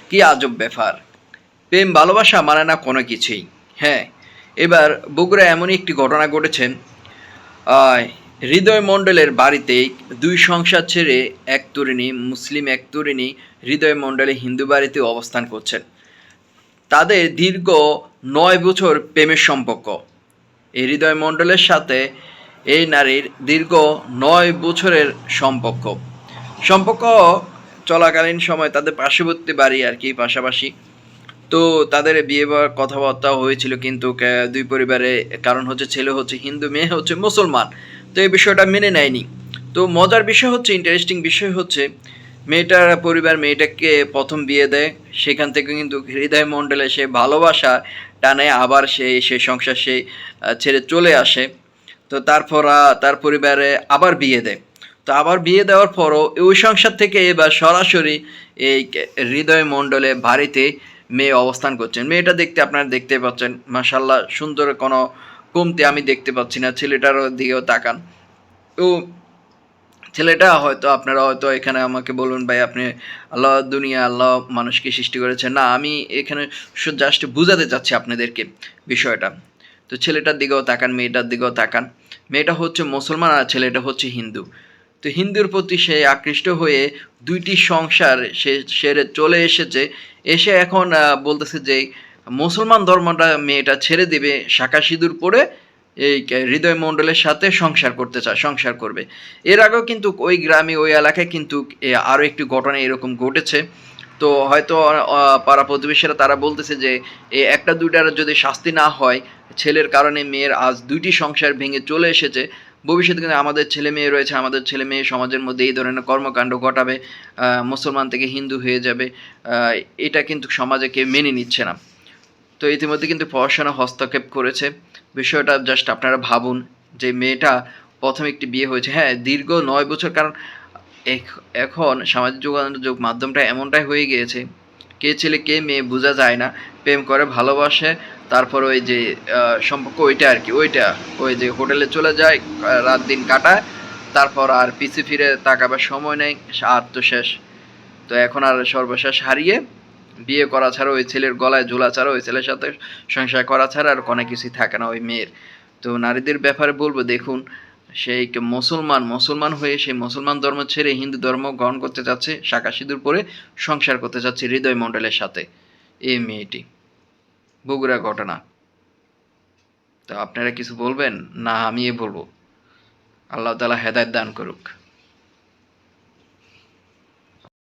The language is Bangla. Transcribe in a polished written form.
কি আজব ব্যাপার! প্রেম ভালোবাসা মানে না কোনো কিছুই। হ্যাঁ, এবার বগুড়ায় এমনই একটি ঘটনা ঘটেছে। আহ, হৃদয় মণ্ডলের বাড়িতে দুই সংসার ছেড়ে এক তরুণী, মুসলিম এক তরুণী হৃদয় মণ্ডলে হিন্দু বাড়িতে অবস্থান করছেন। তাদের দীর্ঘ ৯ বছর প্রেমের সম্পর্ক। এই হৃদয় মণ্ডলের সাথে এই নারীর দীর্ঘ ৯ বছরের সম্পর্ক। সম্পর্ক চলাকালীন সময় তাদের পার্শ্ববর্তী বাড়ি আর কি, পাশাপাশি। তো তাদের বিয়ে হওয়ার কথাবার্তা হয়েছিল, কিন্তু দুই পরিবারে, কারণ হচ্ছে ছেলে হচ্ছে হিন্দু, মেয়ে হচ্ছে মুসলমান, তো এই বিষয়টা মেনে নেয়নি। তো মজার বিষয় হচ্ছে, ইন্টারেস্টিং বিষয় হচ্ছে, মেয়েটার পরিবার মেয়েটাকে প্রথম বিয়ে দেয়। সেখান থেকে কিন্তু হৃদয় মণ্ডলে সে ভালোবাসা টানে আবার সে সংসার সে ছেড়ে চলে আসে। তো তারপর তার পরিবারে আবার বিয়ে দেয়। তো আবার বিয়ে দেওয়ার পরও ওই সংসার থেকে এবার সরাসরি এই হৃদয় মণ্ডলে বাড়িতে মেয়ে অবস্থান করছেন। মেয়েটা দেখতে আপনারা দেখতে পাচ্ছেন, মাশাল্লাহ সুন্দর, কোনো কমতি আমি দেখতে পাচ্ছি না। ছেলেটার দিকেও তাকান। তো ছেলেটা হয়তো, আপনারা হয়তো এখানে আমাকে বলবেন, ভাই আপনি আল্লাহ দুনিয়া আল্লাহ মানুষকে সৃষ্টি করেছেন। না, আমি এখানে জাস্ট বুঝাতে চাচ্ছি আপনাদেরকে বিষয়টা। তো ছেলেটার দিকেও তাকান, মেয়েটার দিকেও তাকান। মেয়েটা হচ্ছে মুসলমান আর ছেলেটা হচ্ছে হিন্দু। তো হিন্দুর প্রতি সে আকৃষ্ট হয়ে দুইটি সংসার সে সেরে চলে এসেছে। এসে এখন বলতেছে যে মুসলমান ধর্মটা মেয়েটা ছেড়ে দিবে, শাঁখা সিঁদুর পরে এই হৃদয় মণ্ডলের সাথে সংসার করতে চায়, সংসার করবে। এর আগেও কিন্তু ওই গ্রামে, ওই এলাকায় কিন্তু আরও একটি ঘটনা এরকম ঘটেছে। তো হয়তো পাড়া প্রতিবেশীরা তারা বলতেছে যে একটা দুইটার যদি শাস্তি না হয়, ছেলের কারণে মেয়ের আজ দুইটি সংসার ভেঙে চলে এসেছে, ভবিষ্যতে কিন্তু আমাদের ছেলে মেয়ে রয়েছে, আমাদের ছেলে মেয়ে সমাজের মধ্যে এই ধরনের কর্মকাণ্ড ঘটাবে, মুসলমান থেকে হিন্দু হয়ে যাবে। এটা কিন্তু সমাজে কেউ মেনে নিচ্ছে না। তো ইতিমধ্যে কিন্তু পড়াশোনা হস্তক্ষেপ করেছে। বিষয়টা জাস্ট আপনারা ভাবুন যে মেয়েটা প্রথম একটি বিয়ে হয়েছে, হ্যাঁ দীর্ঘ ৯ বছর। কারণ এখন সামাজিক যোগাযোগ মাধ্যমটা এমনটাই হয়ে গিয়েছে, কে ছেলে কে মেয়ে বোঝা যায় না। প্রেম করে, ভালোবাসে, তারপর ওই যে সম্পর্ক ওইটা আর কি, ওইটা ওই যে হোটেলে চলে যায়, রাত দিন কাটায়, তারপর আর পিছে ফিরে তাকাবার সময় নেই, আর তো শেষ। তো এখন আর সর্বশেষ হারিয়ে বিয়ে করা ছাড়া, ওই ছেলের গলায় ঝোলা ছাড়া, ওই ছেলের সাথে সংসার করা ছাড়া আর কোনো কিছুই থাকে না ওই মেয়ের। তো নারীদের ব্যাপারে বলবো, দেখুন সেই মুসলমান হয়ে সেই মুসলমান ধর্ম ছেড়ে হিন্দু ধর্ম গ্রহণ করতে চাচ্ছে, শাঁখা সিঁদুর পরে সংসার করতে চাচ্ছে হৃদয় মণ্ডলের সাথে এই মেয়েটি। বগুড়া ঘটনা। তো আপনারা কিছু বলবেন না, আমিই বলবো? আল্লাহ তাআলা হেদায়েত দান করুক।